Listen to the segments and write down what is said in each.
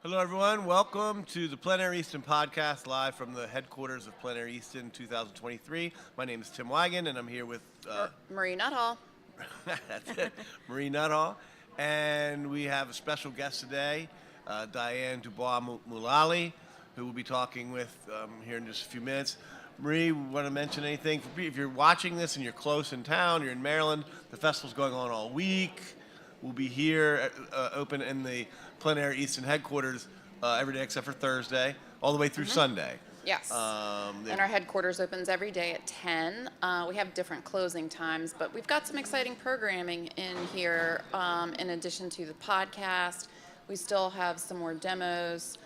Hello, everyone. Welcome to the Plein Air Easton Podcast, live from the headquarters of Plein Air Easton 2023. My name is Tim Wigan, and I'm here with... Marie Nuthall. That's it, Marie Nuthall. And we have a special guest today, Diane DuBois Mullaly, who we'll be talking with here in just a few minutes. Marie, want to mention anything? If you're watching this and you're close in town, you're in Maryland, the festival's going on all week. We'll be here open in the Plein Air Easton headquarters every day except for Thursday, all the way through Sunday. Yes. And our headquarters opens every day at 10. We have different closing times, but we've got some exciting programming in here. In addition to the podcast, we still have some more demos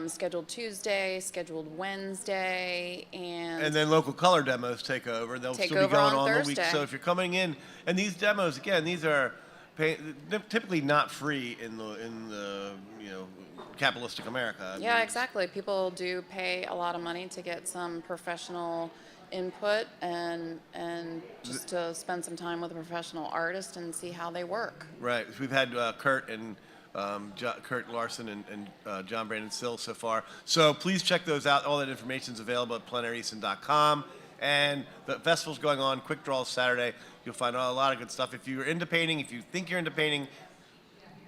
scheduled Tuesday, scheduled Wednesday, and then local color demos take over. They'll Take still be over going on on the week. Thursday. So if you're coming in, and these demos, again, these are they're typically not free in the capitalistic America. yeah, exactly. People do pay a lot of money to get some professional input and just to spend some time with a professional artist and see how they work. Right. We've had Kurt and Kurt Larson and John Brandon Sills so far. So please check those out. All that information is available at pleinairEaston.com. And the festival's going on. Quick draws Saturday. You'll find a lot of good stuff. If you're into painting, if you think you're into painting,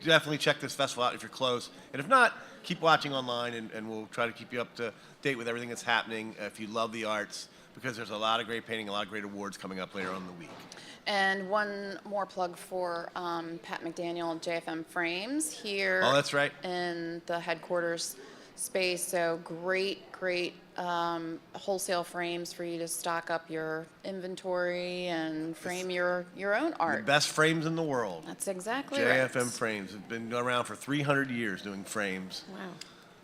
definitely check this festival out if you're close. And if not, keep watching online, and we'll try to keep you up to date with everything that's happening if you love the arts, because there's a lot of great painting, a lot of great awards coming up later on in the week. And one more plug for Pat McDaniel and JFM Frames here. Oh, that's right. In the headquarters space. So great wholesale frames for you to stock up your inventory and frame your own The art. best frames in the world. That's exactly JFM right. Frames have been around for 300 years doing frames. Wow.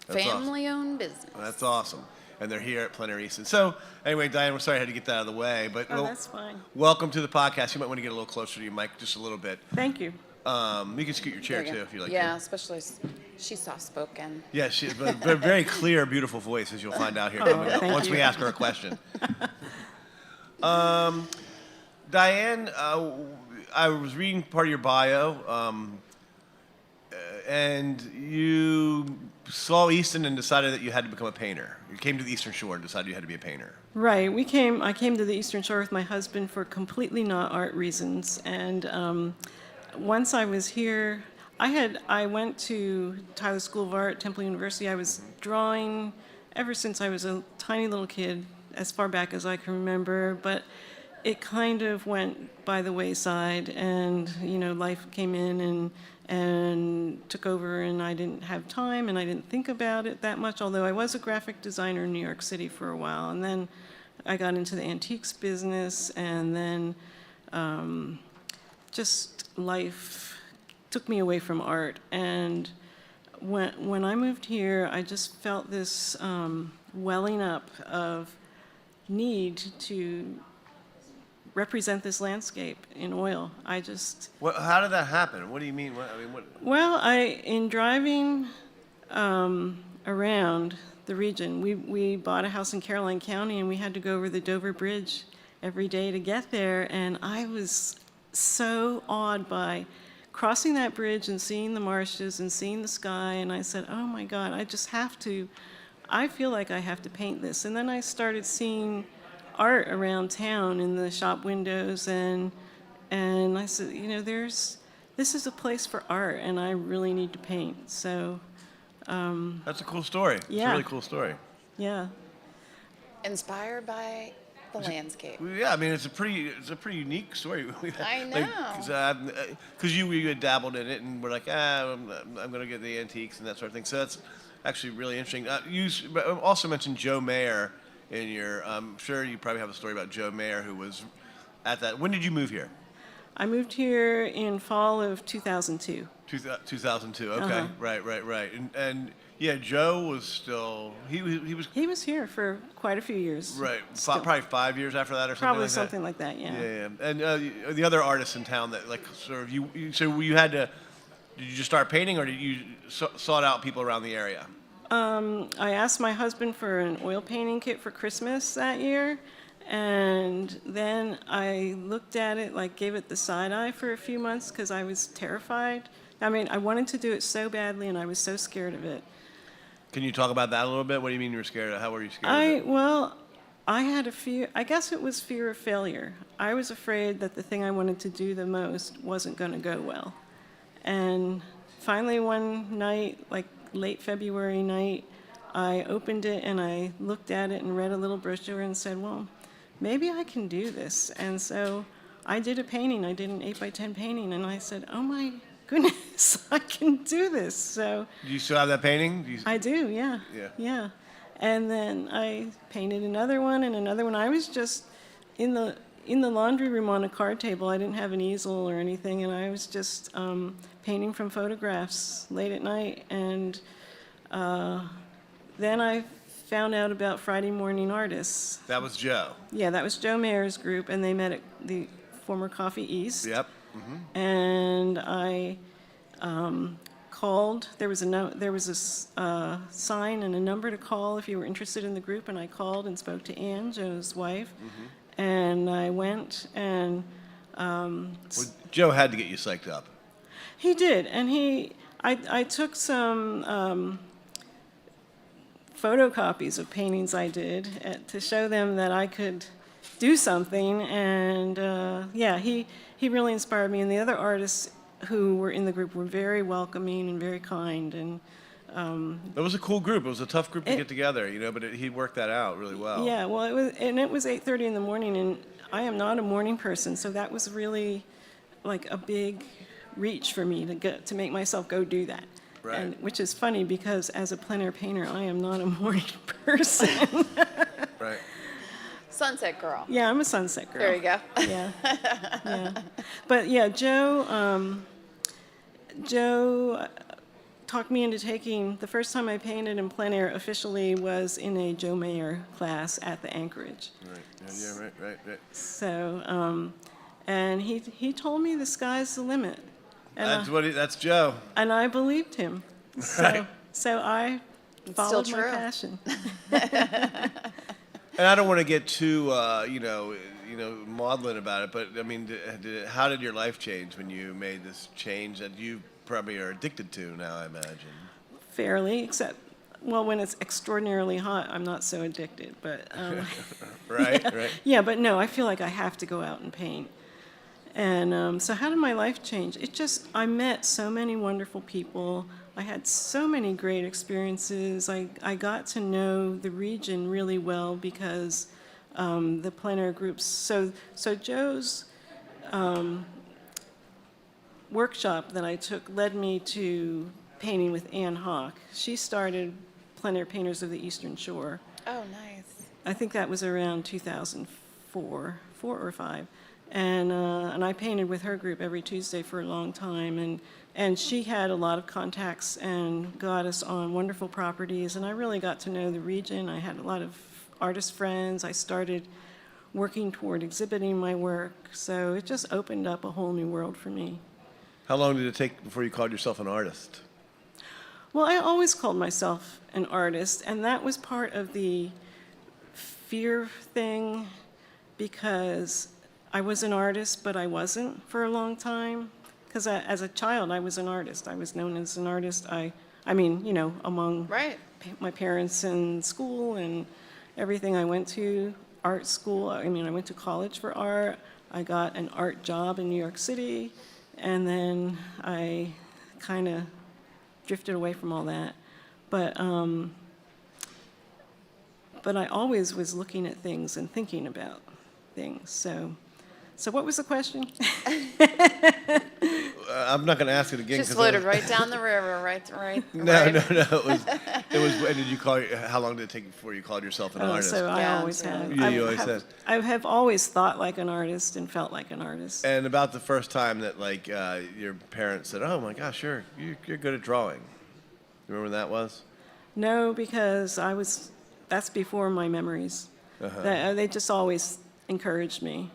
That's Family-owned business. That's awesome. And they're here at Plein Air Easton. So, anyway, Diane, we're sorry I had to get that out of the way. But That's fine. welcome to the podcast. You might want to get a little closer to your mic just a little bit. Thank you. You can scoot your chair, There you too, go. if you like. Yeah, especially she's soft-spoken. Yeah, she has a very clear, beautiful voice, as you'll find out here coming up thank once you. we ask her a question. Diane, I was reading part of your bio, and you saw Easton and decided that you had to become a painter. You came to the Eastern Shore and decided you had to be a painter. Right. I came to the Eastern Shore with my husband for completely not art reasons. And once I was here, I went to Tyler School of Art, Temple University. I was drawing ever since I was a tiny little kid, as far back as I can remember. But it kind of went by the wayside, and life came in and took over, and I didn't have time, and I didn't think about it that much, although I was a graphic designer in New York City for a while. And then I got into the antiques business, and then just life took me away from art. And when I moved here, I just felt this welling up of need to represent this landscape in oil. How did that happen? What do you mean? Well, in driving around the region, we bought a house in Caroline County, and we had to go over the Dover Bridge every day to get there, and I was so awed by crossing that bridge and seeing the marshes and seeing the sky, and I said, oh my God, I feel like I have to paint this. And then I started seeing art around town in the shop windows, and I said, this is a place for art, and I really need to paint. So That's a cool story. It's a Yeah. really cool story. yeah. Inspired by the landscape. Yeah, I mean, it's a pretty unique story. I know. Because you had dabbled in it, and we're like, I'm going to get the antiques and that sort of thing. So that's actually really interesting. You also mentioned Joe Mayer in your. I'm sure you probably have a story about Joe Mayer, who was at that. When did you move here? I moved here in fall of 2002. 2002. Okay, Uh-huh. right. And yeah, Joe was still he was He was here for quite a few years. right. Still. Probably 5 years after that, or something Probably like that. something like that, yeah. Yeah. And the other artists in town that like sort of you had to. Did you just start painting, or did you sought out people around the area? I asked my husband for an oil painting kit for Christmas that year, and then I looked at it, gave it the side eye for a few months because I was terrified. I mean, I wanted to do it so badly, and I was so scared of it. Can you talk about that a little bit? What do you mean you were scared? How were you scared? I had a fear. I guess it was fear of failure. I was afraid that the thing I wanted to do the most wasn't going to go well. And finally, one night, like late February night, I opened it and I looked at it and read a little brochure and said, well, maybe I can do this. And so I did a painting. I did an 8x10 painting, and I said, oh my goodness, I can do this. So Do you still have that painting? I do, yeah. Yeah. And then I painted another one and another one. I was just in the laundry room on a card table. I didn't have an easel or anything, and I was just painting from photographs late at night. And then I found out about Friday Morning Artists. That was Joe. Yeah, that was Joe Mayer's group, and they met at the former Coffee East. Yep. And I called. There was a sign and a number to call if you were interested in the group, and I called and spoke to Ann, Joe's wife, and I went and. Well, Joe had to get you psyched up. He did, and I took some photocopies of paintings I did to show them that I could do something, and he really inspired me, and the other artists who were in the group were very welcoming and very kind, and It was a cool group. It was a tough group to get together, but he worked that out really well. Yeah, well, it was 8:30 in the morning, and I am not a morning person, so that was really like a big reach for me to make myself go do that. Right. And, which is funny because as a plein air painter, I am not a morning person. Right. Sunset girl. Yeah, I'm a sunset girl. There you go. Yeah, yeah. But yeah, Joe talked me into taking, the first time I painted in plein air officially was in a Joe Mayer class at the Anchorage. Right. Yeah. Right. So, and he told me the sky's the limit. And That's Joe. And I believed him. Right. So I followed my passion. And I don't want to get too, maudlin about it, but I mean, how did your life change when you made this change that you probably are addicted to now, I imagine? Fairly, except, well, when it's extraordinarily hot, I'm not so addicted. But Right. yeah, but no, I feel like I have to go out and paint. And so how did my life change? I met so many wonderful people. I had so many great experiences. I got to know the region really well because the plein air groups. So Joe's workshop that I took led me to painting with Ann Hawk. She started Plein Air Painters of the Eastern Shore. Oh, nice. I think that was around 2004 or 5. And I painted with her group every Tuesday for a long time, and she had a lot of contacts and got us on wonderful properties, and I really got to know the region. I had a lot of artist friends. I started working toward exhibiting my work, so it just opened up a whole new world for me. How long did it take before you called yourself an artist? Well, I always called myself an artist, and that was part of the fear thing because I was an artist, but I wasn't for a long time. Because as a child, I was an artist. I was known as an artist. Among Right. my parents in school and everything. I went to art school. I went to college for art. I got an art job in New York City, and then I kind of drifted away from all that. But I always was looking at things and thinking about things. So what was the question? I'm not going to ask it again. Just floated right down the river, right. No. It was. When did you call? How long did it take before you called yourself an artist? So I Yeah, always have. You always have. I have always thought like an artist and felt like an artist. And about the first time that your parents said, "Oh my gosh, you're good at drawing." You remember when that was? No, because that's before my memories. They just always encouraged me.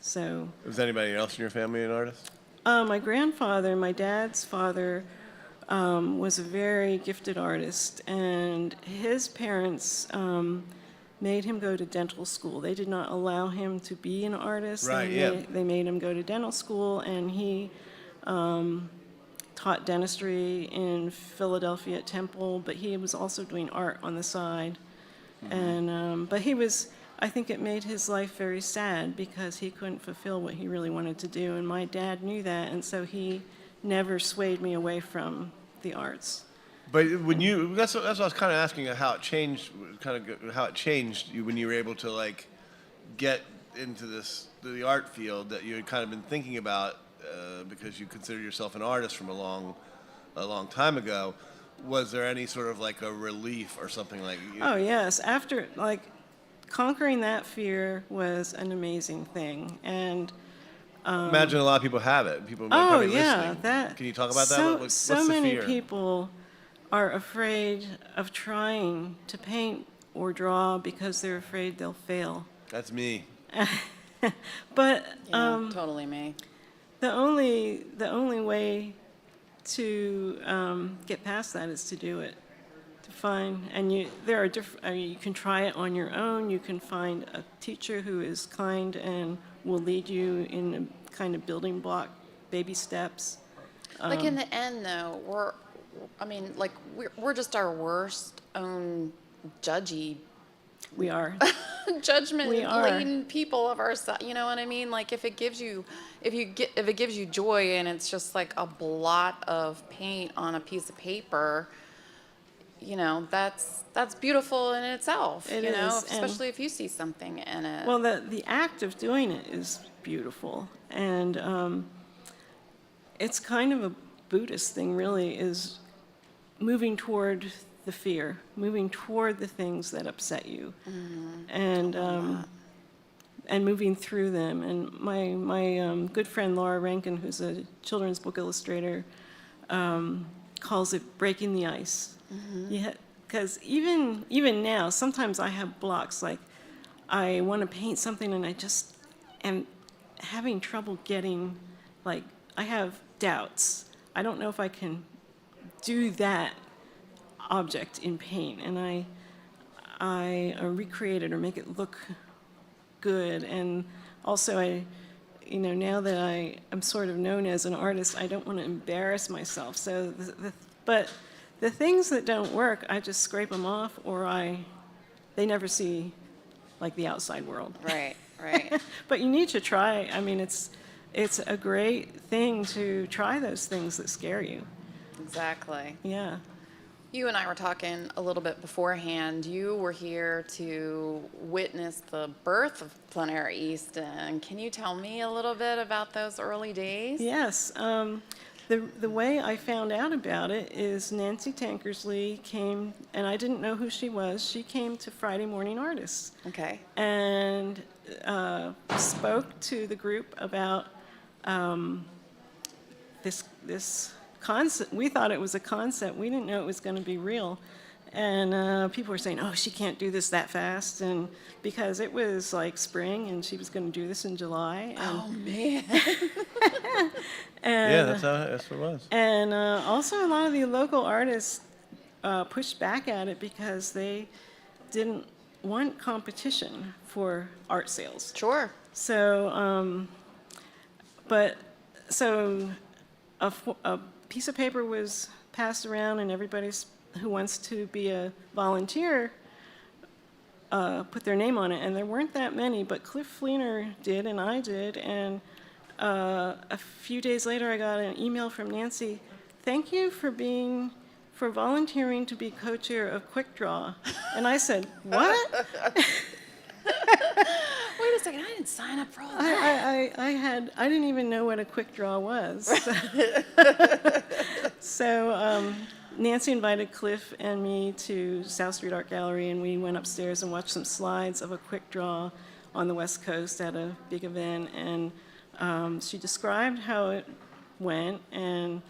So. Was anybody else in your family an artist? My grandfather, my dad's father, was a very gifted artist, and his parents made him go to dental school. They did not allow him to be an artist. Right, They made him go to dental school, and he taught dentistry in Philadelphia at Temple, but he was also doing art on the side. And but I think it made his life very sad because he couldn't fulfill what he really wanted to do, and my dad knew that, and so he never swayed me away from the arts. But that's what I was kind of asking, how it changed, when you were able to like get into the art field that you had kind of been thinking about because you consider yourself an artist from a long time ago. Was there any sort of like a relief or something like? Oh yes, after like conquering that fear was an amazing thing, and imagine a lot of people have it. People might oh be yeah, listening. Can you talk about that? What's so the many fear? people are afraid of trying to paint or draw because they're afraid they'll fail. That's me. But Yeah, totally me. the only way to get past that is to do it. To find, and there are different. You can try it on your own. You can find a teacher who is kind and will lead you in a kind of building block, baby steps. Like in the end, though, we're just our worst own judgy, We are. judgment-laden people of ourselves. You know what I mean? Like if it gives you joy and it's just like a blot of paint on a piece of paper, you know, that's beautiful in itself. It you know, is, especially if you see something in it. Well, the act of doing it is beautiful, and it's kind of a Buddhist thing, really, is moving toward the fear, moving toward the things that upset you, and moving through them. And my good friend Laura Rankin, who's a children's book illustrator, calls it breaking the ice. Because even now, sometimes I have blocks. Like I want to paint something, and I just am having trouble getting. Like I have doubts. I don't know if I can do that object in paint, and I recreate it or make it look good. And also, now that I am sort of known as an artist, I don't want to embarrass myself. So, but the things that don't work, I just scrape them off, or they never see like the outside world. Right. But you need to try. I mean, it's a great thing to try those things that scare you. Exactly. Yeah. You and I were talking a little bit beforehand. You were here to witness the birth of Plein Air Easton. Can you tell me a little bit about those early days? Yes. The way I found out about it is Nancy Tankersley came, and I didn't know who she was. She came to Friday Morning Artists. Okay. And spoke to the group about this concept. We thought it was a concept. We didn't know it was going to be real. And people were saying, "Oh, she can't do this that fast," and because it was like spring, and she was going to do this in July. And, Oh man. and, Yeah, that's what it was. And also, a lot of the local artists pushed back at it because they didn't want competition for art sales. Sure. So, so a piece of paper was passed around, and everybody who wants to be a volunteer put their name on it. And there weren't that many, but Cliff Fleener did, and I did. And a few days later, I got an email from Nancy. "Thank you for volunteering to be co-chair of Quick Draw." And I said, "What?" Wait a second, I didn't sign up for all that. I didn't even know what a quick draw was. So Nancy invited Cliff and me to South Street Art Gallery, and we went upstairs and watched some slides of a quick draw on the West Coast at a big event. And she described how it went, and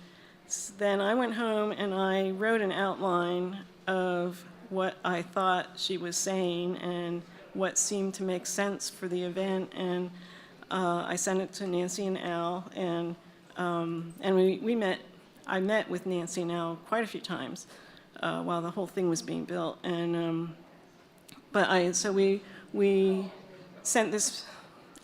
then I went home and I wrote an outline of what I thought she was saying and what seemed to make sense for the event, and I sent it to Nancy and Al, and we met. I met with Nancy and Al quite a few times while the whole thing was being built, and so we sent this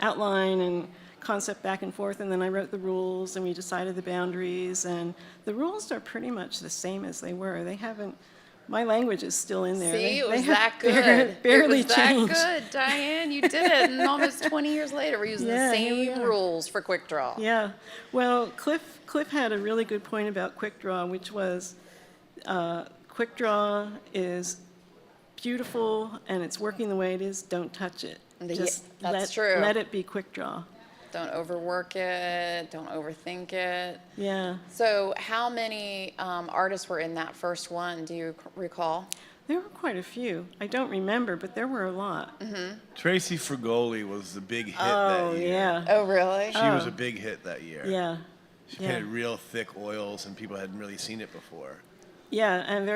outline and concept back and forth, and then I wrote the rules, and we decided the boundaries, and the rules are pretty much the same as they were. They haven't. My language is still in there. See, it They was have that good. Barely it was changed. that good, Diane. You did it, and almost 20 years later, we're using the Here we same are. rules for quick draw. Yeah. Well, Cliff had a really good point about quick draw, which was quick draw is beautiful and it's working the way it is. Don't touch it. That's true. Let it be quick draw. Don't overwork it. Don't overthink it. Yeah. So, how many artists were in that first one? Do you recall? There were quite a few. I don't remember, but there were a lot. Tracy Frigoli was the big hit Oh, that year. yeah. Oh, really? She was a big hit that year. Yeah. She Yeah. painted real thick oils, and people hadn't really seen it before. Yeah, and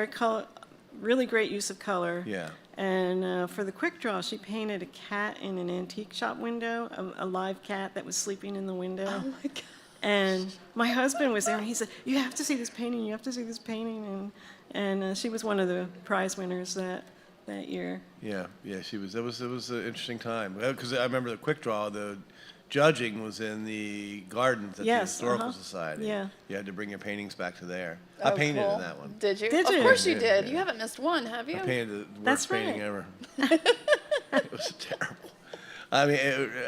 really great use of color. Yeah. And for the quick draw, she painted a cat in an antique shop window, a live cat that was sleeping in the window. Oh my God. And my husband was there, and he said, "You have to see this painting. You have to see this painting." And she was one of the prize winners that year. Yeah, she was. It was an interesting time because I remember the quick draw. The judging was in the gardens at the Yes, Historical Society. Yeah. You had to bring your paintings back to there. I Oh, painted cool. in that one. Did you? Did Of you? course you Yeah, did. yeah. You haven't missed one, have you? I painted the worst That's painting right. ever. It was terrible. I mean,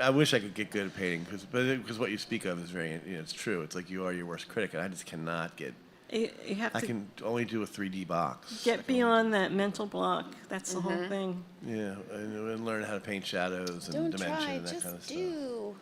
I wish I could get good at painting because what you speak of is very, it's true. It's like you are your worst critic, and I just cannot get. You have I to can only do a 3D box. get beyond that mental block. That's the whole thing. Yeah, and learn how to paint shadows and Don't dimension try, and that just kind of stuff. do.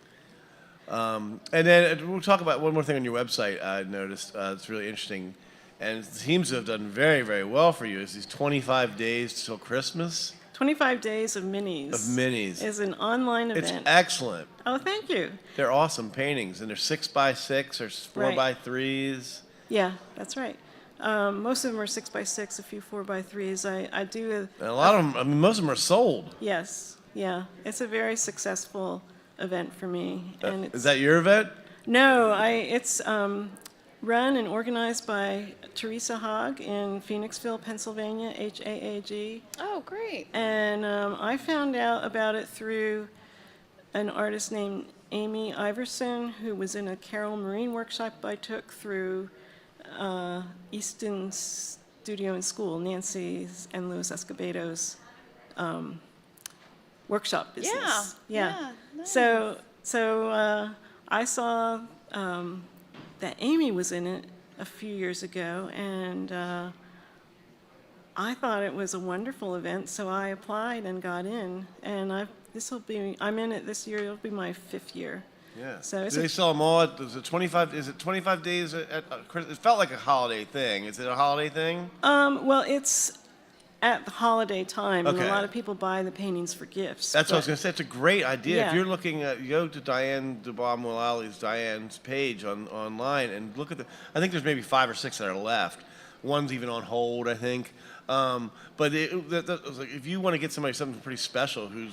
And then we'll talk about one more thing on your website. I noticed it's really interesting, and it seems to have done very, very well for you. Is these 25 days till Christmas 25 Days of Minis. of minis? Is an online It's event. excellent. Oh, thank you. They're awesome paintings, and they're 6x6 or 4x3s. Yeah, that's right. Most of them are 6x6, a few 4x3s. I do And a lot of them, I mean, most of them are sold. yes, yeah. It's a very successful event for me. And it's, Is that your event? No, it's run and organized by Teresa Haag in Phoenixville, Pennsylvania, HAAG. Oh, great. And I found out about it through an artist named Amy Iverson, who was in a Carol Marine workshop I took through Easton Studio and School, Nancy's and Louis Escobedo's workshop business. Yeah, nice. So I saw that Amy was in it a few years ago, and I thought it was a wonderful event, so I applied and got in, and I'm in it this year. It'll be my 5th year. Yeah. So Do it's they sell them all? Is it 25? Is it 25 days at Christmas? It felt like a holiday thing. Is it a holiday thing? well, it's at the holiday time, and Okay. a lot of people buy the paintings for gifts. That's what I was but- going to say. It's a great idea. Yeah. If you're looking at, you go to Diane DuBois Mullaly's Diane's page online and look at I think there's maybe 5 or 6 that are left. One's even on hold, I think. But that was like, if you want to get something pretty special who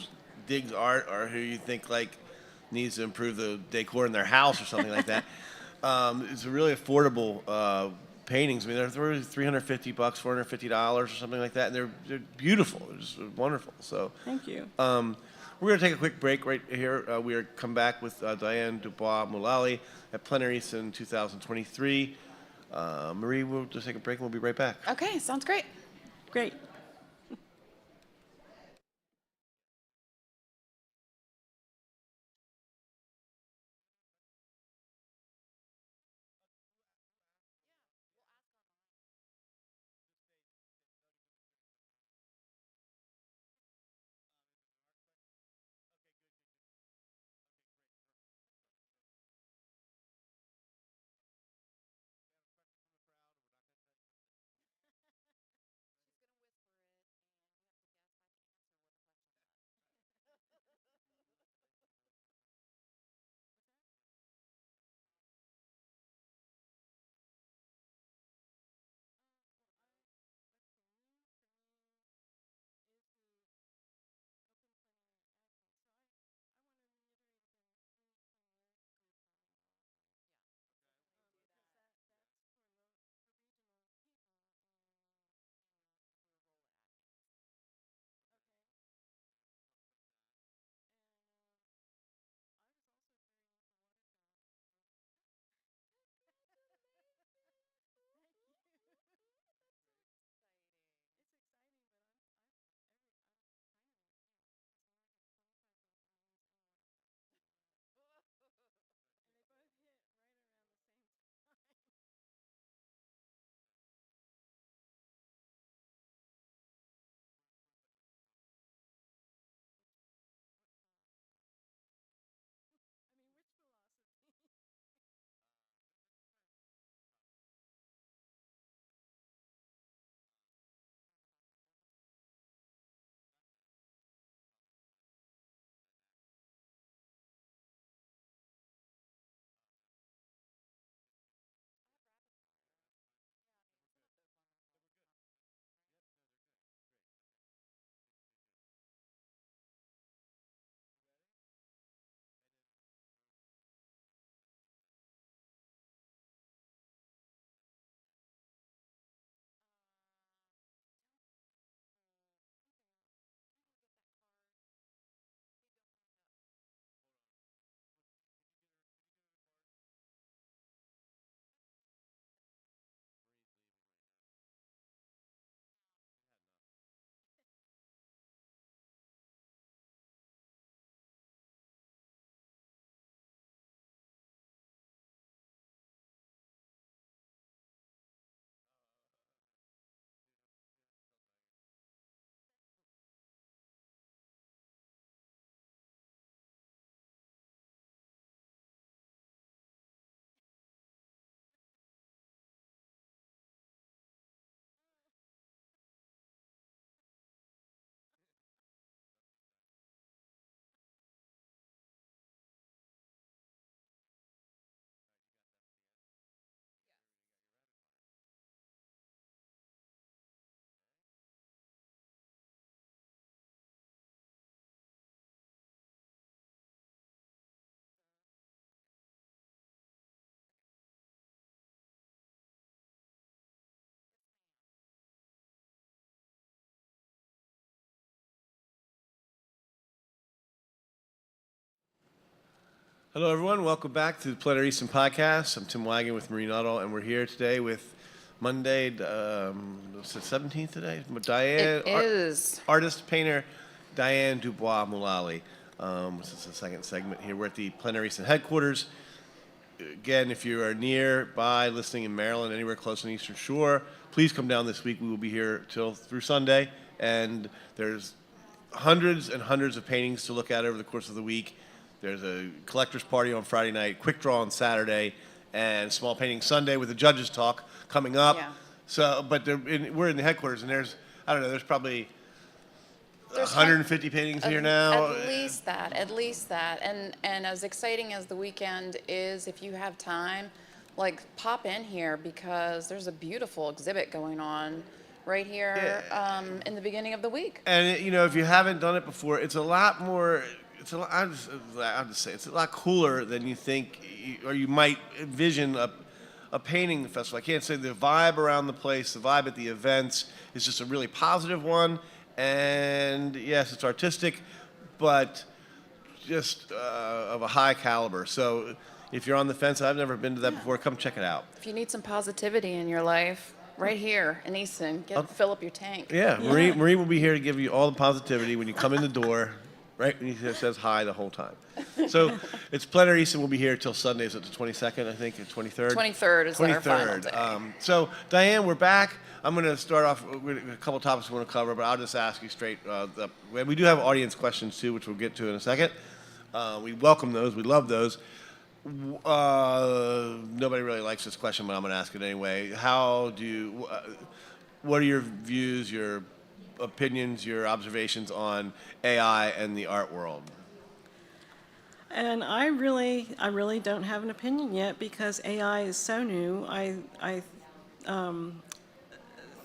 digs art or who you think like needs to improve the decor in their house or something like that, it's a really affordable paintings. I mean, they're $350, $450 or something like that, and they're beautiful. They're just wonderful. So Thank you. we're going to take a quick break right here. We are come back with Diane DuBois Mullaly at Plein Air Easton 2023. Marie, we'll just take a break and we'll be right back. Okay, sounds great. Great. Hello, everyone. Welcome back to the Plein Air Easton Podcast. I'm Tim Wagon with Marie Nuttall, and we're here today with Monday, what's the 17th today? Diane. It is. Artist, painter, Diane DuBois Mullaly. This is the second segment here. We're at the Plein Air Easton headquarters. Again, if you are nearby, listening in Maryland, anywhere close on the Eastern Shore, please come down this week. We will be here through Sunday, and there's hundreds and hundreds of paintings to look at over the course of the week. There's a collector's party on Friday night, quick draw on Saturday, and small painting Sunday with the judges talk coming up. Yeah. So, but we're in the headquarters, and there's probably There's 150 paintings here now. At least that. And as exciting as the weekend is, if you have time, like pop in here because there's a beautiful exhibit going on right here in the beginning of the week. And if you haven't done it before, it's a lot more. I'll just say it's a lot cooler than you think, or you might envision a painting festival. I can't say the vibe around the place, the vibe at the events is just a really positive one. And yes, it's artistic, but just of a high caliber. So if you're on the fence, I've never been to that before, come check it out. If you need some positivity in your life, right here in Easton, fill up your tank. Yeah, Marie will be here to give you all the positivity when you come in the door. Right when he says hi the whole time. So it's Plein Air Easton will be here till Sunday. Is it the 22nd, I think, or 23rd? 23rd is our final day. So, Diane, we're back. I'm going to start off with a couple topics we want to cover, but I'll just ask you straight. We do have audience questions, too, which we'll get to in a second. We welcome those. We love those. Nobody really likes this question, but I'm going to ask it anyway. What are your views, your opinions, your observations on AI and the art world? And I really don't have an opinion yet because AI is so new. I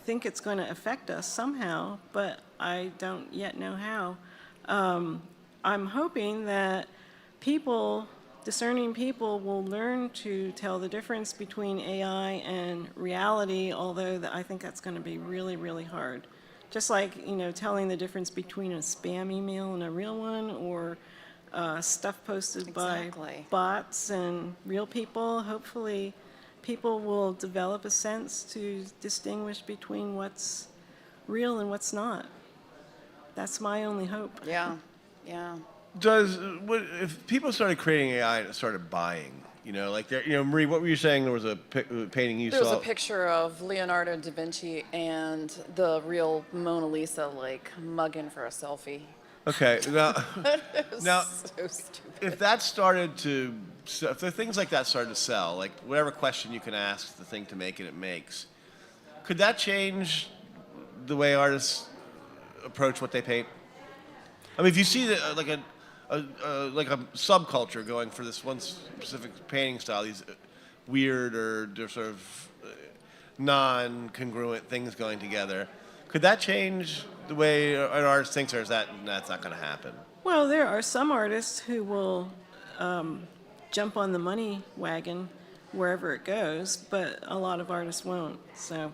think it's going to affect us somehow, but I don't yet know how. I'm hoping that discerning people will learn to tell the difference between AI and reality, although I think that's going to be really, really hard. Just like, telling the difference between a spam email and a real one, or stuff posted by bots and real people. Hopefully, people will develop a sense to distinguish between what's real and what's not. That's my only hope. Yeah. If people started creating AI and started buying, Marie, what were you saying? There was a painting you saw. There was a picture of Leonardo da Vinci and the real Mona Lisa, mugging for a selfie. Okay, now So stupid. if things like that started to sell, like whatever question you can ask the thing to make it makes, could that change the way artists approach what they paint? I mean, if you see like a subculture going for this one specific painting style, these weird or sort of non-congruent things going together, could that change the way an artist thinks, or that's not going to happen? Well, there are some artists who will jump on the money wagon wherever it goes, but a lot of artists won't. So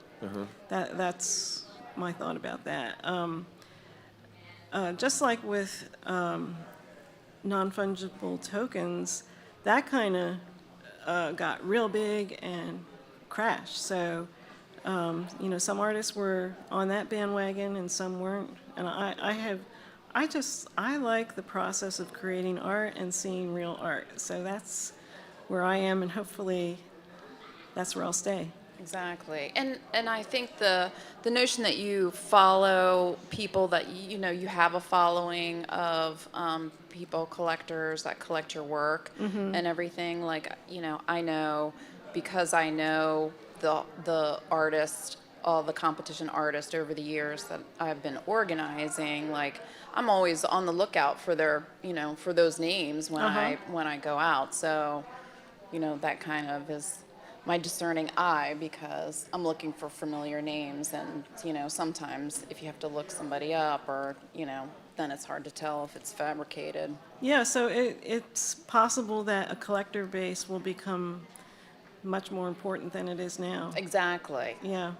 that's my thought about that. Just like with non-fungible tokens, that kind of got real big and crashed. So, some artists were on that bandwagon and some weren't. And I like the process of creating art and seeing real art. So that's where I am, and hopefully that's where I'll stay. Exactly. And I think the notion that you follow people, that you have a following of people, collectors that collect your work and everything, I know, because I know the artist, all the competition artists over the years that I've been organizing, I'm always on the lookout for their, for those names when I go out. So, that kind of is my discerning eye, because I'm looking for familiar names, and sometimes if you have to look somebody up, or then it's hard to tell if it's fabricated. Yeah, so it's possible that a collector base will become much more important than it is now. Exactly. Yeah.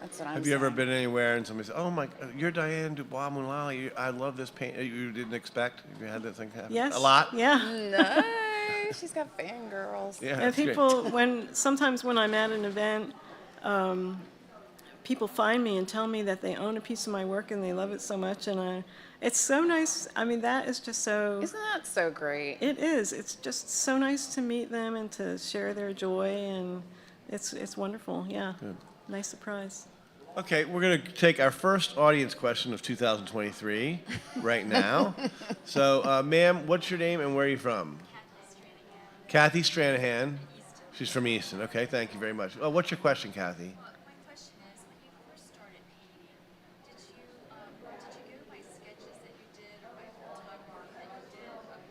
That's what I'm Have you ever been anywhere and somebody said, "Oh my, you're Diane DuBois Mullaly. I love this paint." You didn't expect? You had that thing happen? Yes. A lot? Yeah. Nice. she's got fangirls. Yeah, And that's great. people, sometimes when I'm at an event, people find me and tell me that they own a piece of my work and they love it so much, and it's so nice. I mean, that is just so. Isn't that so great? It is. It's just so nice to meet them and to share their joy, and it's wonderful. Yeah, nice surprise. Okay, we're going to take our first audience question of 2023 right now. So, ma'am, what's your name and where are you from? Kathy Stranahan. She's from Easton. Okay, thank you very much. Oh, what's your question, Kathy? My question is, when you first started painting, did you go by sketches that you did or by photography that you did of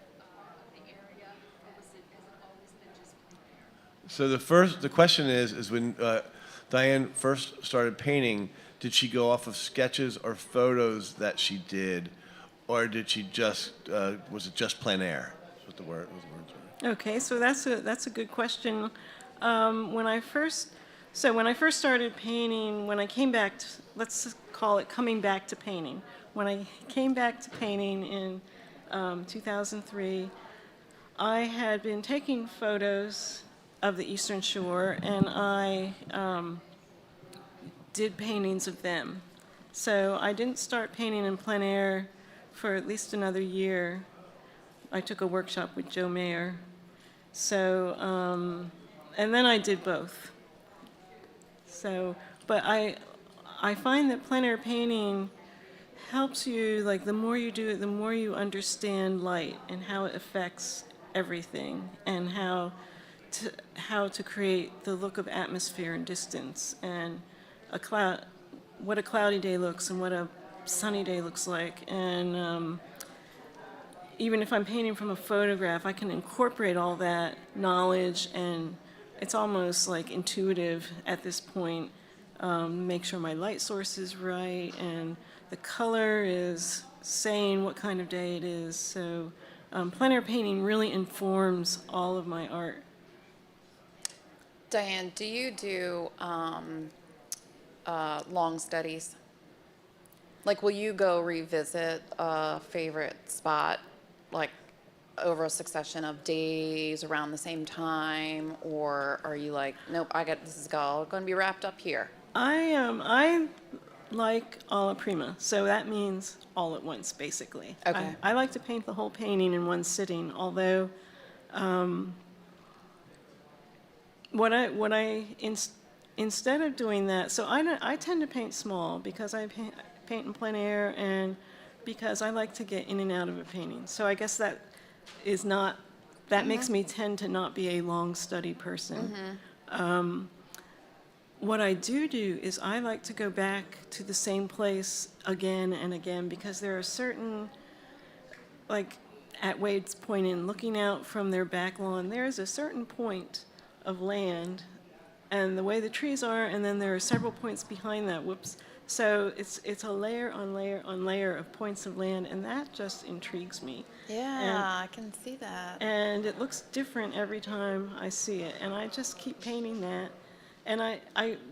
the area, or has it always been just plein air? So the question is when Diane first started painting, did she go off of sketches or photos that she did, or did she just was it just plein air? That's what the words were. Okay, so that's a good question. When I first started painting, when I came back, let's call it coming back to painting. When I came back to painting in 2003, I had been taking photos of the Eastern Shore, and I did paintings of them. So I didn't start painting in plein air for at least another year. I took a workshop with Joe Mayer. So, and then I did both. So, but I find that plein air painting helps you, like the more you do it, the more you understand light and how it affects everything, and how to create the look of atmosphere and distance, and what a cloudy day looks and what a sunny day looks like. And even if I'm painting from a photograph, I can incorporate all that knowledge, and it's almost like intuitive at this point. Make sure my light source is right, and the color is saying what kind of day it is. So plein air painting really informs all of my art. Diane, do you do long studies? Like, will you go revisit a favorite spot, like, over a succession of days around the same time, or are you like, nope, this is all going to be wrapped up here? I like alla prima, so that means all at once, basically. Okay. I like to paint the whole painting in one sitting, although instead of doing that, so I tend to paint small because I paint in plein air, and because I like to get in and out of a painting. So I guess that makes me tend to not be a long study person. What I do is I like to go back to the same place again and again, because there are certain, like at Wade's Point Inn, looking out from their back lawn, there is a certain point of land and the way the trees are, and then there are several points behind that. So it's a layer on layer on layer of points of land, and that just intrigues me. Yeah, I can see that. And it looks different every time I see it, and I just keep painting that. And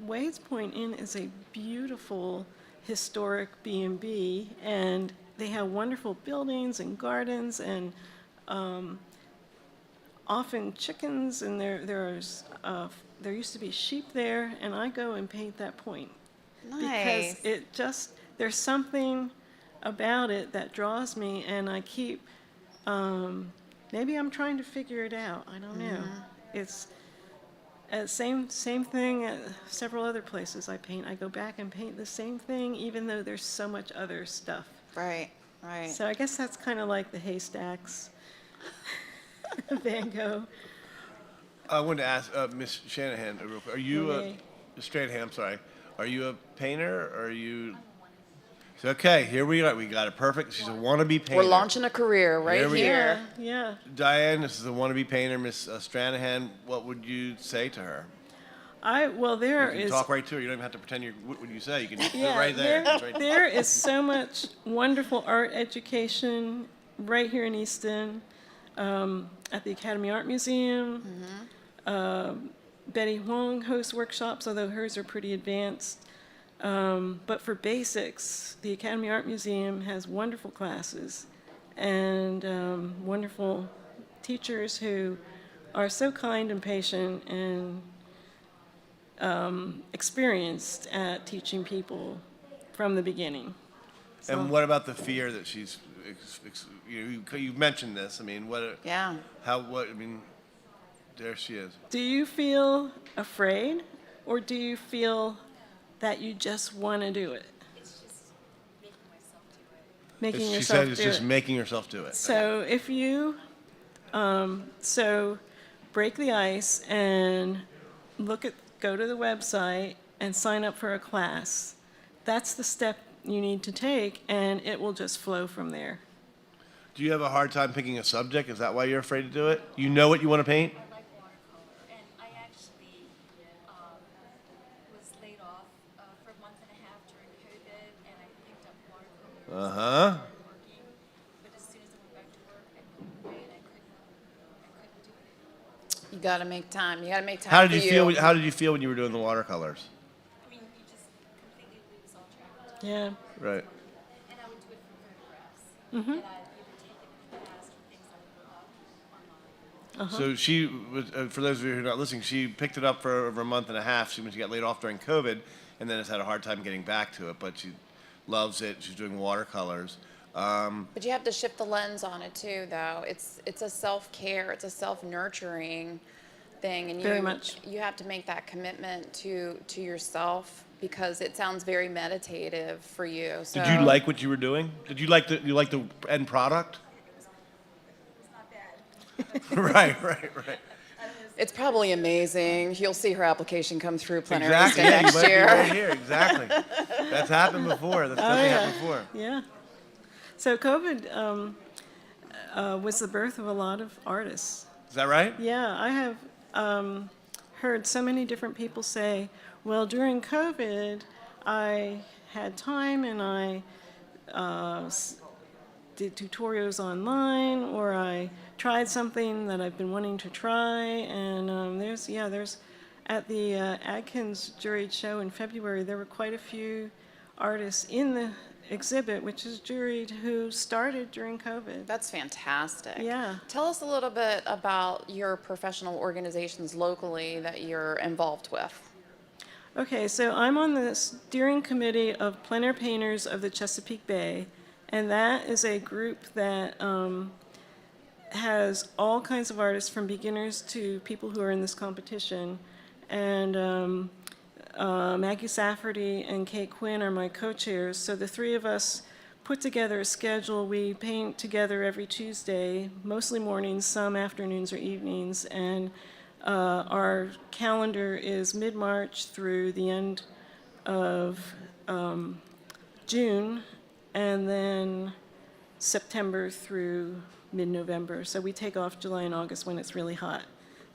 Wade's Point Inn is a beautiful historic B&B, and they have wonderful buildings and gardens, and often chickens, and there used to be sheep there, and I go and paint that point. Nice. Because there's something about it that draws me, and I keep, maybe I'm trying to figure it out, I don't know. It's same thing at several other places I paint. I go back and paint the same thing, even though there's so much other stuff. Right. So I guess that's kind of like the haystacks, Van Gogh. I wanted to ask Miss Shanahan real quick. Are you Stranahan? I'm sorry. Are you a painter, or are you? Okay, here we are. We got it perfect. She's a wannabe painter. We're launching a career right here. Yeah. Diane, this is a wannabe painter, Miss Stranahan. What would you say to her? There You is. can talk right to her. You don't even have to pretend what would you say. You can do it Yeah, right there. It's right there is so much wonderful art education right here in Easton, at the Academy Art Museum. Betty Huang hosts workshops, although hers are pretty advanced. But for basics, the Academy Art Museum has wonderful classes and wonderful teachers who are so kind and patient and experienced at teaching people from the beginning. So, And what about the fear that she's, you've mentioned this. I mean, Yeah. there she is. do you feel afraid, or do you feel that you just want to do it? It's just making myself do it. Making She yourself said it's do just it. making herself do it. So if you, so break the ice and go to the website and sign up for a class. That's the step you need to take, and it will just flow from there. Do you have a hard time picking a subject? Is that why you're afraid to do it? You know what you want to paint? I like watercolor, and I actually was laid off for a month and a half during COVID, and I picked up watercolor. Uh-huh. Working, but as soon as I went back to work, I moved away, and I couldn't do it anymore. You got to make time. You got to make time How for did you feel? How did you feel when you were doing the watercolors? I mean, you just completely lose all track of time. Yeah. Right. And I would do it for photographs. And I'd either take it in the past or things I would put up online. So she was, for those of you who are not listening, she picked it up for over a month and a half. When she got laid off during COVID, and then has had a hard time getting back to it. But she loves it. She's doing watercolors. But you have to shift the lens on it too, though. It's a self-care, it's a self-nurturing thing, and Very much. you have to make that commitment to yourself, because it sounds very meditative for you. So Did you like what you were doing? Did you like the end product? It's not bad. Right. It's probably amazing. You'll see her application come through Plein Air Exactly. Easton Yeah, you next might be year. right here. Exactly. That's happened before. That's definitely happened before. Yeah. So COVID was the birth of a lot of artists. Is that right? Yeah, I have heard so many different people say, well, during COVID, I had time and I did tutorials online, or I tried something that I've been wanting to try. And there's at the Adkins juried show in February, there were quite a few artists in the exhibit, which is juried, who started during COVID. That's fantastic. Yeah. Tell us a little bit about your professional organizations locally that you're involved with. Okay, so I'm on the steering committee of Plein Air Painters of the Chesapeake Bay, and that is a group that has all kinds of artists, from beginners to people who are in this competition. And Maggie Safferty and Kate Quinn are my co-chairs. So the three of us put together a schedule. We paint together every Tuesday, mostly mornings, some afternoons or evenings. And our calendar is mid-March through the end of June, and then September through mid-November. So we take off July and August when it's really hot.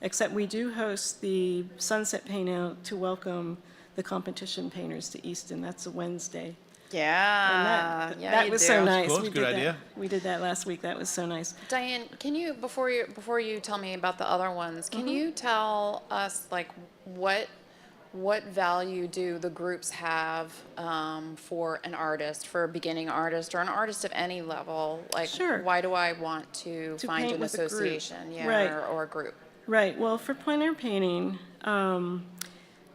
Except we do host the Sunset Paint Out to welcome the competition painters to Easton. That's a Wednesday. Yeah, And yeah, that you was do. so nice. Cool, We it's a good did that. idea. We did that last week. That was so nice. Diane, can you, before you tell me about the other ones, can you tell us, like, what value do the groups have for an artist, for a beginning artist or an artist of any level? Like, Sure. why do I want to find paint an with a group. association, yeah, Right. or a group? Right. Well, for plein air painting,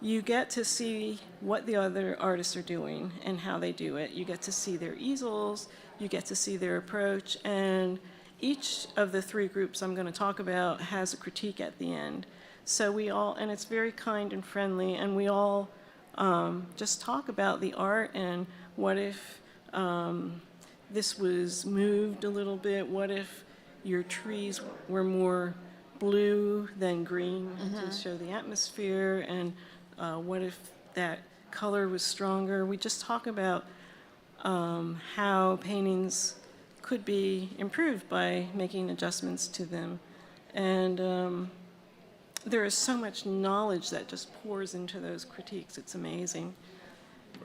you get to see what the other artists are doing and how they do it. You get to see their easels, you get to see their approach, and each of the three groups I'm going to talk about has a critique at the end. So we all, and it's very kind and friendly, and we all just talk about the art and what if this was moved a little bit, what if your trees were more blue than green to show the atmosphere, and what if that color was stronger. We just talk about how paintings could be improved by making adjustments to them. And there is so much knowledge that just pours into those critiques. It's amazing.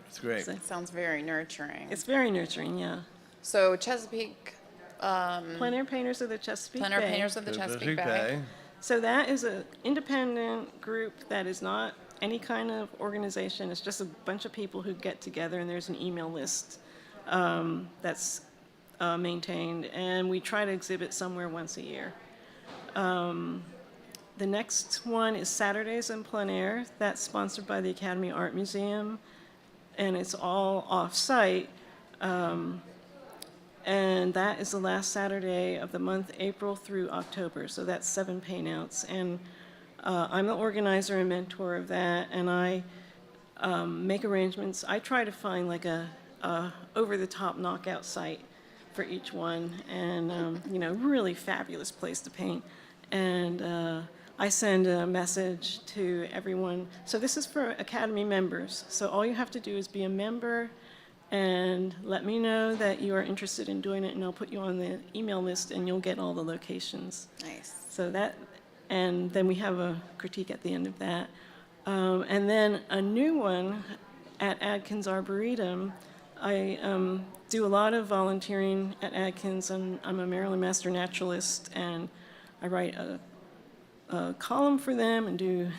It's great. So Sounds very nurturing. it's very nurturing, yeah. So Chesapeake, Plein Air Painters of the Chesapeake Plein Air Bay. Painters of the Chesapeake Bay. So that is an independent group that is not any kind of organization. It's just a bunch of people who get together, and there's an email list that's maintained, and we try to exhibit somewhere once a year. The next one is Saturdays in Plein Air. That's sponsored by the Academy Art Museum, and it's all off-site. And that is the last Saturday of the month, April through October. So that's 7 paint-outs. And I'm the organizer and mentor of that, and I make arrangements. I try to find like a over-the-top knockout site for each one, and really fabulous place to paint. And I send a message to everyone. So this is for Academy members. So all you have to do is be a member and let me know that you are interested in doing it, and I'll put you on the email list, and you'll get all the locations. Nice. So that, and then we have a critique at the end of that. And then a new one at Adkins Arboretum. I do a lot of volunteering at Adkins, and I'm a Maryland Master Naturalist, and I write a column for them and do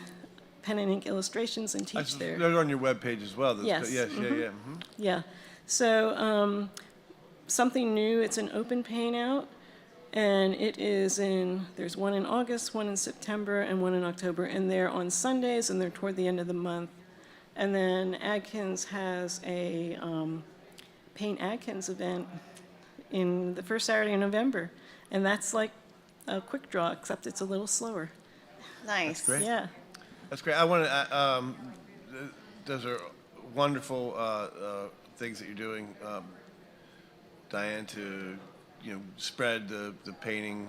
pen and ink illustrations and teach there. They're on your webpage as well. Yes. Yes, Mhm. yeah. Yeah. So something new, it's an open paint out, and it is there's one in August, one in September, and one in October, and they're on Sundays, and they're toward the end of the month. And then Adkins has a Paint Adkins event in the first Saturday in November, and that's like a quick draw, except it's a little slower. Nice. That's great. Yeah. That's great. I want to. Those are wonderful things that you're doing, Diane, to spread the painting.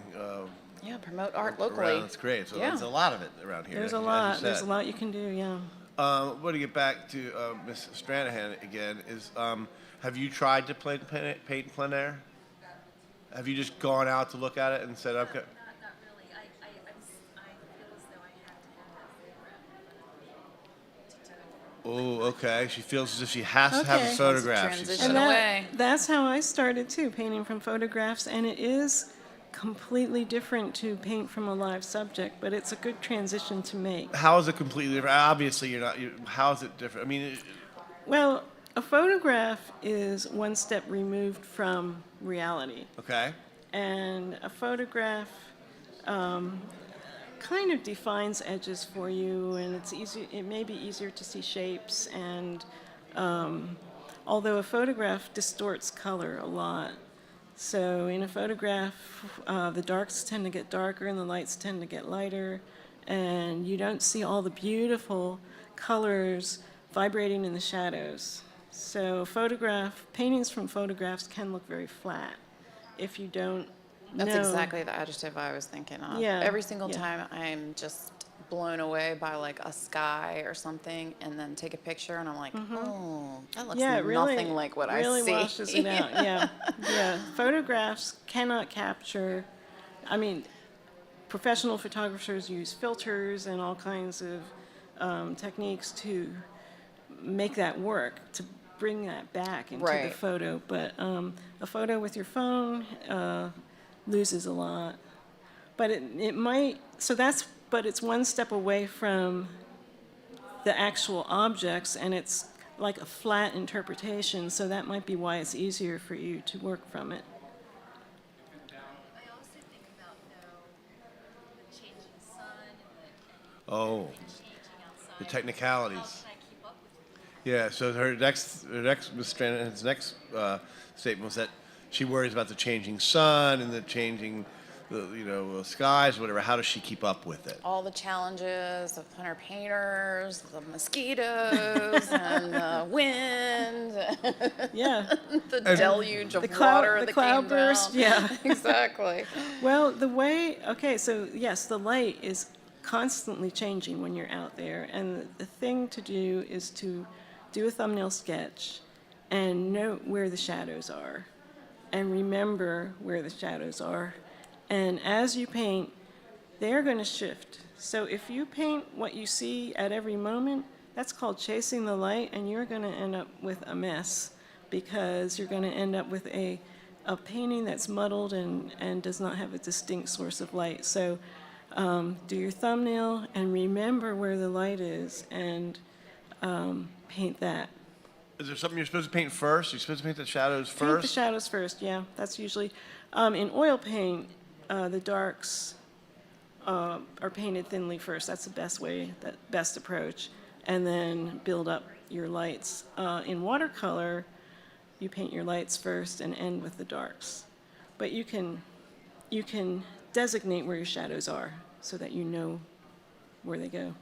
Yeah, promote art locally. Around. That's great. So Yeah. there's a lot of it around here. There's a as you lot. said. There's a lot you can do, yeah. I want to get back to Ms. Stranahan again. Have you tried to paint plein air? Have you just gone out to look at it and said, okay? Not really. I feel as though I have to have that photograph to do it. Oh, okay. She feels as if she has to have a Okay. photograph. She Transition. said. And away. that's how I started too, painting from photographs, and it is completely different to paint from a live subject, but it's a good transition to make. How is it completely different? Obviously, you're not. How is it different? I mean, Well, a photograph is one step removed from reality, okay. and a photograph kind of defines edges for you, and it's easy. It may be easier to see shapes, and although a photograph distorts color a lot. So in a photograph, the darks tend to get darker and the lights tend to get lighter, and you don't see all the beautiful colors vibrating in the shadows. So paintings from photographs can look very flat if you don't That's know. exactly the adjective I was thinking of. Yeah, Every single yeah. time I'm just blown away by like a sky or something, and then take a picture, and I'm like, oh, that looks Yeah, it really, nothing like what really I see. washes it out. Yeah, yeah. Photographs cannot capture. I mean, professional photographers use filters and all kinds of techniques to make that work, to bring that back into the Right. photo. But a photo with your phone loses a lot. But it might. But it's one step away from the actual objects, and it's like a flat interpretation, so that might be why it's easier for you to work from it. I also think about the changing sun and Oh, the changing outside. the technicalities. How can I keep up with you? Yeah. So her next Ms. Stranahan's next statement was that she worries about the changing sun and the changing, skies, whatever. How does she keep up with it? All the challenges of hunter painters, the mosquitoes, and the wind, Yeah. the deluge of The cloud- water the that cloud came burst, down. yeah. Exactly. Well, so yes, the light is constantly changing when you're out there, and the thing to do is to do a thumbnail sketch and note where the shadows are, and remember where the shadows are. And as you paint, they're going to shift. So if you paint what you see at every moment, that's called chasing the light, and you're going to end up with a mess, because you're going to end up with a painting that's muddled and does not have a distinct source of light. So do your thumbnail and remember where the light is, and paint that. Is there something you're supposed to paint first? You're supposed to paint the shadows Paint the first? shadows first, yeah. That's usually, in oil paint, the darks are painted thinly first. That's the best way, that best approach, and then build up your lights. In watercolor, you paint your lights first and end with the darks, but you can designate where your shadows are so that you know where they go.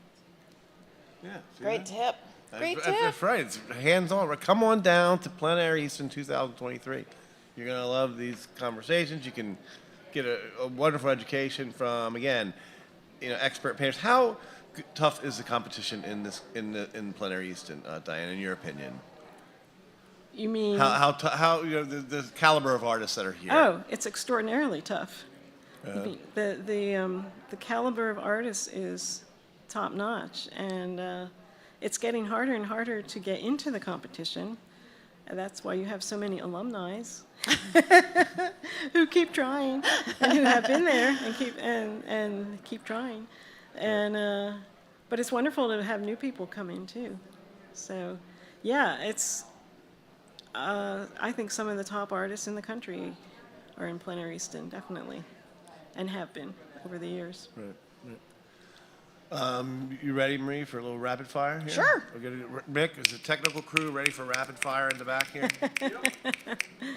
Yeah. see Great that? tip. Great tip. That's right. It's hands-on. Come on down to Plein Air Easton 2023. You're going to love these conversations. You can get a wonderful education from, again, expert painters. How tough is the competition in Plein Air Easton, Diane, in your opinion? You mean? How the caliber of artists that are here? Oh, it's extraordinarily tough. The caliber of artists is top notch, and it's getting harder and harder to get into the competition. And that's why you have so many alumni who keep trying and who have been there and keep trying. And but it's wonderful to have new people come in too. So yeah, it's I think some of the top artists in the country are in Plein Air Easton, definitely, and have been over the years. Right. You ready, Marie, for a little rapid fire here? Sure. Mick, is the technical crew ready for rapid fire in the back here?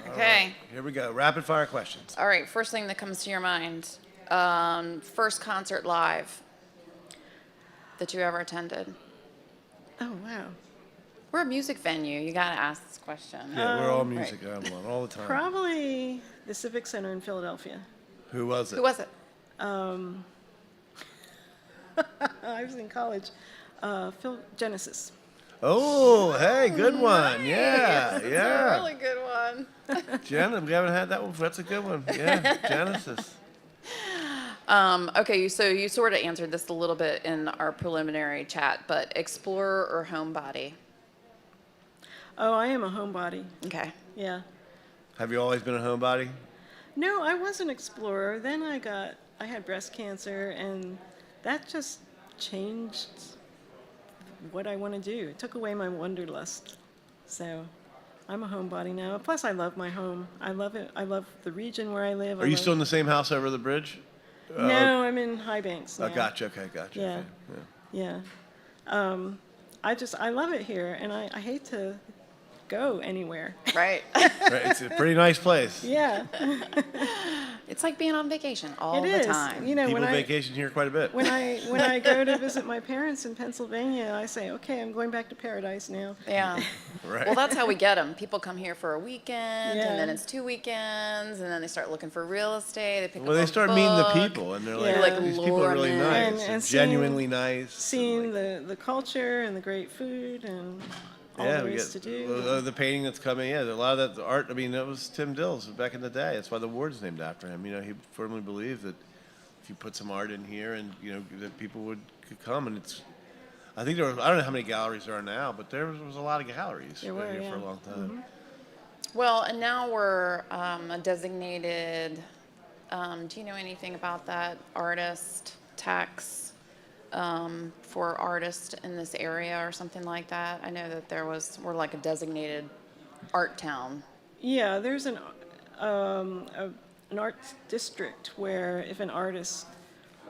Okay. Here we go. Rapid fire questions. All right. First thing that comes to your mind. First concert live that you ever attended. Oh wow. We're a music venue. You got to ask this question. Yeah, we're all music all the time. Probably the Civic Center in Philadelphia. Who was it? Who was it? I was in college. Genesis. Oh, hey, good one. Yeah, That's yeah. a really good one. Jenna, we haven't had that one. That's a good one. Yeah, Genesis. Okay, so you sort of answered this a little bit in our preliminary chat, but explorer or homebody? Oh, I am a homebody. Okay. Yeah. Have you always been a homebody? No, I was an explorer. Then I had breast cancer, and that just changed what I want to do. It took away my wanderlust. So I'm a homebody now. Plus, I love my home. I love it. I love the region where I live. Are you still in the same house over the bridge? No, I'm in High Banks now. Oh, gotcha. Okay, gotcha. Yeah. Okay, Yeah. I love it here, and I hate to go anywhere. Right. Right, it's a pretty nice place. Yeah. It's like being on vacation all It the is. time. You know, People when vacation here quite a bit. when I go to visit my parents in Pennsylvania, I say, okay, I'm going back to paradise now. Yeah. Right. Well, that's how we get them. People come here for a weekend, Yeah. and then it's 2 weekends, and then they start looking for real estate. They pick Well, up they a start meeting the book. people, and they're like, Yeah. these people are really Lure 'em in. nice. And They're seeing- genuinely nice. Seeing the culture and the great food and all there is to do. The painting that's coming. Yeah, a lot of that art. I mean, that was Tim Dill's back in the day. That's why the award's named after him. He firmly believed that if you put some art in here, and that people could come. And I think there was. I don't know how many galleries there are now, but there was a lot of galleries There were, here for a yeah. long time. Well, and now we're a designated, do you know anything about that, artist tax for artists in this area or something like that? I know that we're like a designated art town. Yeah, there's an art district where if an artist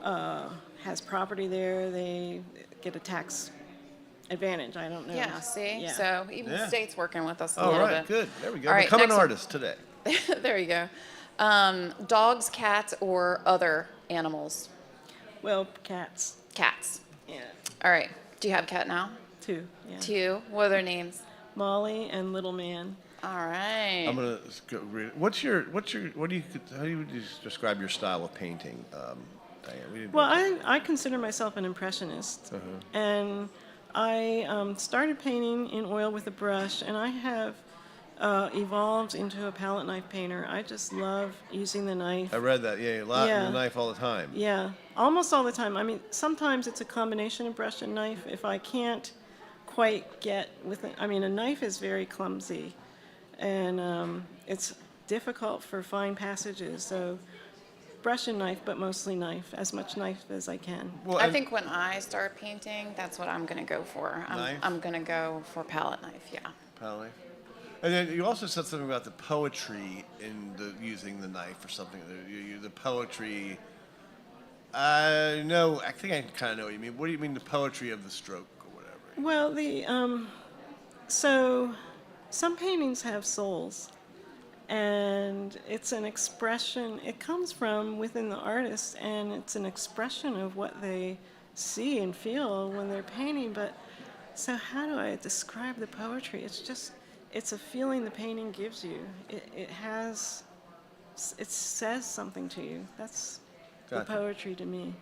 has property there, they get a tax advantage. I don't know. Yeah, see? Yeah. So even the Yeah. state's working with us a Oh, little right, bit. good. There we go. All right, Become an next one. artist today. There you go. Dogs, cats, or other animals? Well, cats. Cats. Yeah, All right. Do you have a cat now? two. Yeah. 2. What are their names? Molly and Little Man. All right. I'm gonna go read. How do you describe your style of painting, Diane? We didn't Well, really- I consider myself an impressionist, and I started painting in oil with a brush, and I have evolved into a palette knife painter. I just love using the knife. I read that. Yeah, a lot Yeah. with the knife all the time. Yeah, almost all the time. I mean, sometimes it's a combination of brush and knife. If I can't quite get with it, I mean, a knife is very clumsy, and it's difficult for fine passages. So brush and knife, but mostly knife, as much knife as I can. Well, I and- think when I start painting, that's what I'm going to go for. Knife? I'm going to go for palette knife, yeah. palette knife. And then you also said something about the poetry in using the knife or something. The poetry. No, I think I kind of know what you mean. What do you mean the poetry of the stroke or whatever? Well, so some paintings have souls, and it's an expression. It comes from within the artist, and it's an expression of what they see and feel when they're painting. But so how do I describe the poetry? It's a feeling the painting gives you. It says something to you. That's the Gotcha. poetry to me.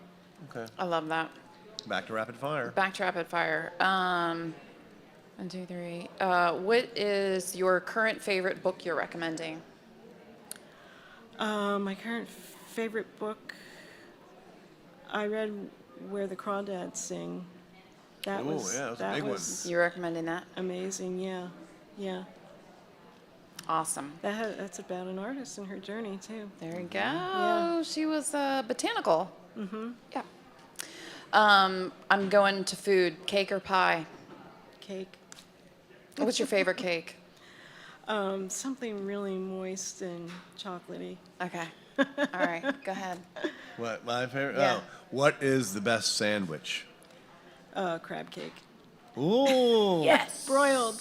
Okay. I love that. Back to rapid fire. Back to rapid fire. 1, 2, 3. What is your current favorite book you're recommending? My current favorite book, I read Where the Crawdads Sing. That Ooh, was yeah, that was a that big one. was You're recommending that? amazing. Yeah. Awesome. That's about an artist and her journey too. There you go. Yeah. She was botanical. Mm-hmm. Yeah. I'm going to food. Cake or pie? Cake. What's your favorite cake? Something really moist and chocolatey. Okay. All right. Go ahead. What, my favorite? Yeah. Oh, what is the best sandwich? Crab cake. Ooh. Yes. Broiled.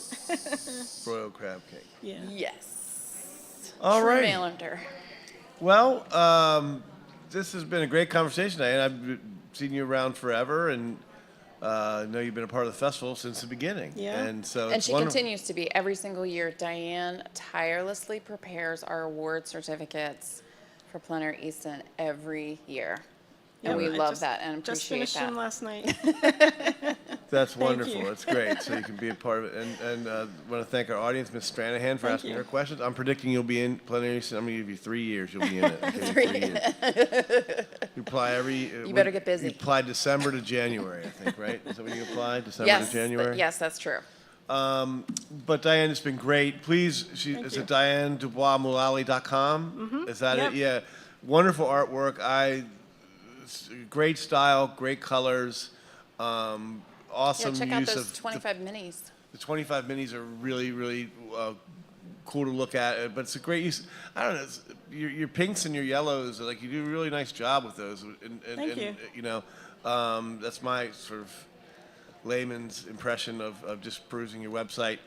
Broiled crab cake. Yeah. Yes. All True right. Marylander. Well, this has been a great conversation, Diane. I've seen you around forever, and I know you've been a part of the festival since the beginning. Yeah. And so And it's she wonderful. continues to be every single year. Diane tirelessly prepares our award certificates for Plein Air Easton every year. And we I love just- that and Just appreciate finished them that. last night. That's Thank wonderful. you. That's great. So you can be a part of it. And want to thank our audience, Ms. Stranahan, for Thank asking you. her questions. I'm predicting you'll be in Plein Air Easton. I'm going to give you 3 years. You'll be in it. Okay, 3 years. You apply every. You better get busy. You apply December to January, I think, right? Is that when you apply? December Yes, to January? yes, that's true. But Diane, it's been great. Please, is you. it Diane DuBois Mullaly.com? Is that it? Yeah. Wonderful artwork. Great style, great colors, awesome Yeah, check out use those of 25 minis. the 25 minis are really, really cool to look at. But it's a great use. I don't know. Your pinks and your yellows, like you do a really nice job with those. Thank you. You know, that's my sort of layman's impression of just perusing your website.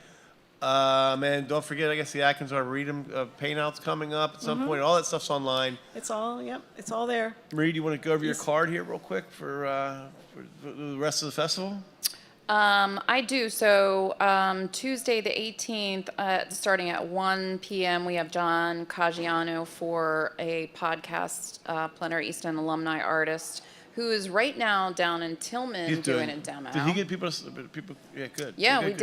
And don't forget, I guess the Atkins Arboretum paint out's coming up at some point. All that stuff's online. It's all there. Marie, do you want to go over your card here real quick for the rest of the festival? I do. So Tuesday the 18th, starting at 1 p.m., we have John Caggiano for a podcast, Plein Air Easton alumni artist, who is right now down in Tillman doing a demo. Did he get people? Yeah, good. Yeah, Good, we good.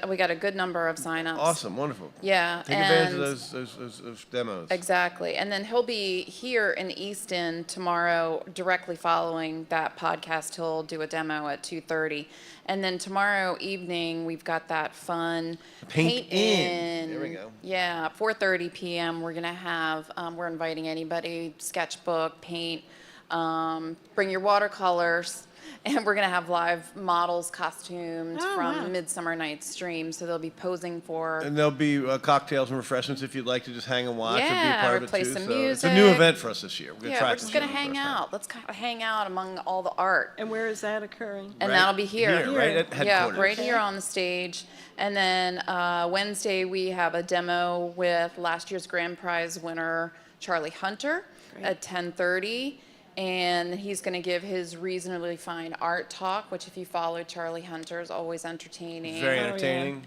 did. We got a good number of signups. Awesome, wonderful. Yeah, Take advantage and of those demos. exactly. And then he'll be here in Easton tomorrow, directly following that podcast. He'll do a demo at 2:30. And then tomorrow evening, we've got that fun Paint In. in. There we go. Yeah, 4:30 p.m. We're gonna have. We're inviting anybody, sketchbook, paint. Bring your watercolors, and we're gonna have live models costumed Oh, from wow. Midsummer Night's Dream. So they'll be posing for. And there'll be cocktails and refreshments if you'd like to just hang and watch or be a Yeah, part or of it play too. some So it's a new music. event for us this year. We're gonna Yeah, try we're it just this year gonna for the hang first time. out. Let's kind of hang out among all the art. And where is that occurring? And Right that'll be here. right at Yeah, headquarters. right here on the stage. And then Wednesday, we have a demo with last year's grand prize winner, Charlie Hunter, Great. at 10:30. And he's going to give his reasonably fine art talk, which if you follow Charlie Hunter is always entertaining. Very yeah. entertaining.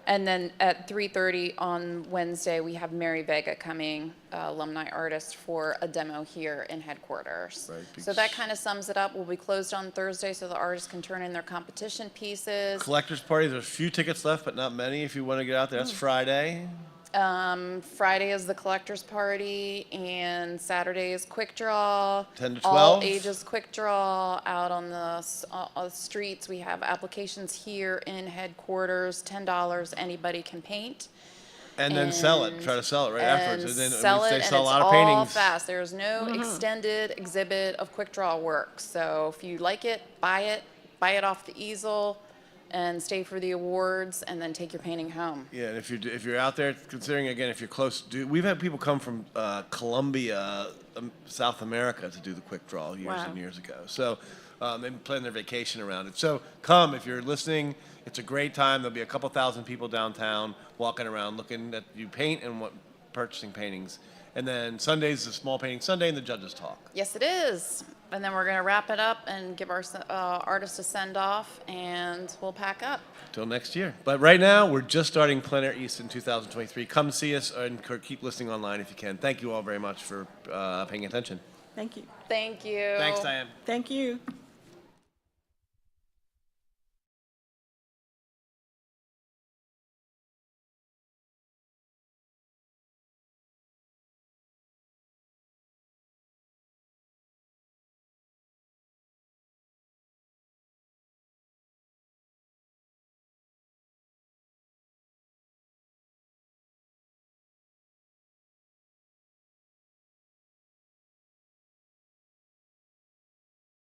And then at 3:30 on Wednesday, we have Mary Vega coming, alumni artist, for a demo here in headquarters. Right, So that kind of sums it up. We'll be closed on Thursday so the artists can turn in their competition pieces. Collectors party. There's a few tickets left, but not many. If you want to get out there, that's Friday. Friday is the collector's party, and Saturday is quick draw. 10 to All 12. ages quick draw out on the streets. We have applications here in headquarters, $10. Anybody can paint. And then sell it. And- Try to sell it right and afterwards. And then sell it, they and sell a it's lot of all paintings. fast. There's no extended exhibit of quick draw work. So if you like it, buy it off the easel. and stay for the awards, and then take your painting home. Yeah, and if you're out there, considering again, if you're close, we've had people come from Colombia, South America, to do the quick draw years Wow. and years ago. So they plan their vacation around it. So come if you're listening. It's a great time. There'll be a couple thousand people downtown walking around, looking at you paint and purchasing paintings. And then Sunday's the small painting Sunday, and the judges talk. Yes, it is. And then we're going to wrap it up and give our artists a send-off, and we'll pack up. Till next year. But right now, we're just starting Plein Air Easton 2023. Come see us and keep listening online if you can. Thank you all very much for paying attention. Thank you. Thank you. Thanks, Diane. Thank you.